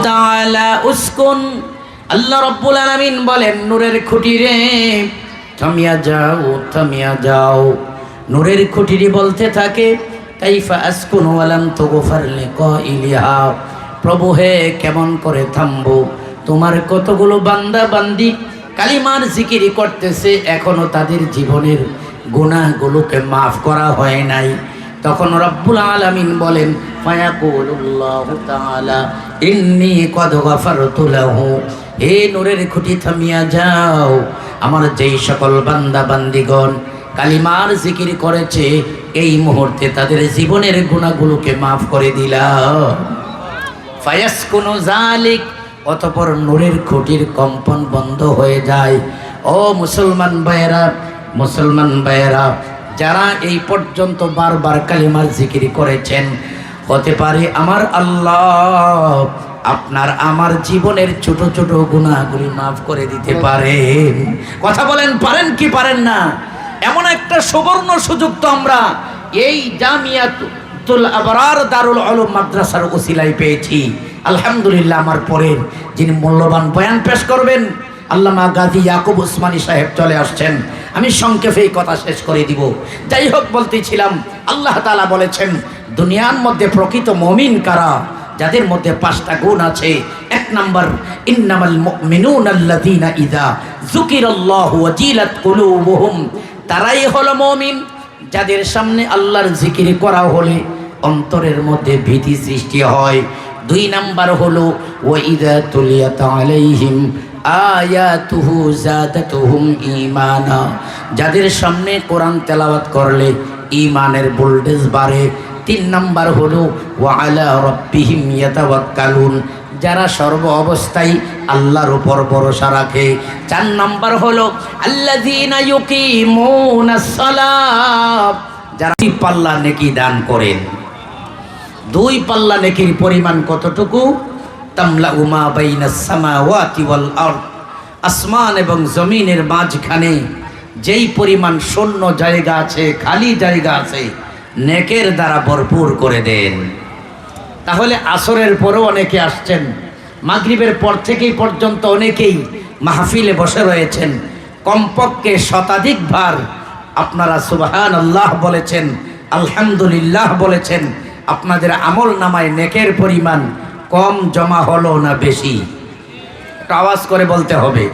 তাআলা উসকুন, আল্লাহ রাব্বুল আলামিন বলেন নূরের খুঁটি রে থামিয়া যাও, থামিয়া যাও। নূরের খুঁটিটি বলতে থাকে কাইফা আসকুন ওয়ালাম তুগফার লিকাইলিহা, প্রভু হে কেমন করে থামবো, তোমার কতগুলো বান্দা বান্দি কালিমার জিকির করতেছে, এখনো তাদের জীবনের গুনাহগুলোকে মাফ করা হয় নাই। তখন রব্বুল আলামিন বলেন ফায়াকুলুল্লাহু তাআলা ইন্নী কদ গফারতু লাহু, হে নূরের খুঁটি থামিয়া যাও, আমার যেই সকল বান্দা বান্দিগণ কালিমার জিকির করেছে এই মুহূর্তে তাদের জীবনের গুনাহগুলোকে মাফ করে দিলাম। ফায়াসকুনু যালিক, অতঃপর নূরের খুঁটির কম্পন বন্ধ হয়ে যায়। ও মুসলমান ভাইয়েরা, মুসলমান ভাইয়েরা, যারা এই পর্যন্ত বারবার কালিমার জিকির করেছেন, হতে পারে আমার আল্লাহ আপনার আমার জীবনের ছোট ছোট গুনাহগুলি মাফ করে দিতে পারেন। কথা বলেন, পারেন কি পারেন না? এমন একটা সুবর্ণ সুযোগ তো আমরা এই জামিয়াতুল আবরার দারুল উলুম মাদ্রাসার ওসিলায় পেয়েছি। আলহামদুলিল্লাহ, আমার পরের যিনি মূল্যবান বয়ান পেশ করবেন আল্লামা গাজী ইয়াকুব উসমানী সাহেব চলে আসছেন। আমি সংক্ষেপে এই কথা শেষ করে দিব। যাই হোক, বলতেছিলাম আল্লাহ তাআলা বলেছেন দুনিয়ার মধ্যে প্রকৃত মুমিন কারা, যাদের মধ্যে 5টা গুণ আছে। 1 নাম্বার, ইন্নামাল মুমিনুনা আল্লাযীনা ইযা যুকিরাল্লাহু ওয়াজিলাত কুলুবুহুম, তারাই হলো মুমিন যাদের সামনে আল্লাহর জিকির করা হলে অন্তরের মধ্যে ভীতি সৃষ্টি হয়। 2 নাম্বার হলো ওয়া ইযা তুলিয়াত আলাইহিম আয়াতুহু যাদাতুহুম ঈমানা, যাদের সামনে কোরআন তেলাওয়াত করলে ঈমানের ভোল্টেজ বাড়ে। 3 নাম্বার হলো ওয়া আলা রাব্বিহিম ইয়াতাওয়াক্কালুন, যারা সর্ব অবস্থায় আল্লাহর উপর ভরসা রাখে। 4 নাম্বার হলো আল্লাযীনা ইউকিমুনাস সালাত, যারা 2 পাল্লা নেকি দান করেন। 2 পাল্লা নেকির পরিমাণ কতটুকু? তামলাউ মা বাইনাস সামাওয়াতি ওয়াল আরদ, আসমান এবং জমিনের মাঝখানে যেই পরিমাণ শূন্য জায়গা আছে, খালি জায়গা আছে, নেকের দ্বারা ভরপুর করে দেন। তাহলে আসরের পরেও অনেকে আসছেন, মাগরিবের পর থেকেই পর্যন্ত অনেকেই মাহফিলে বসে রয়েছেন, কমপক্ষে শতাধিকবার আপনারা সুবহানাল্লাহ বলেছেন, আলহামদুলিল্লাহ বলেছেন। আপনাদের আমল নামায় নেকের পরিমাণ কম জমা হলো না বেশি? একটা আওয়াজ করে বলতে হবে।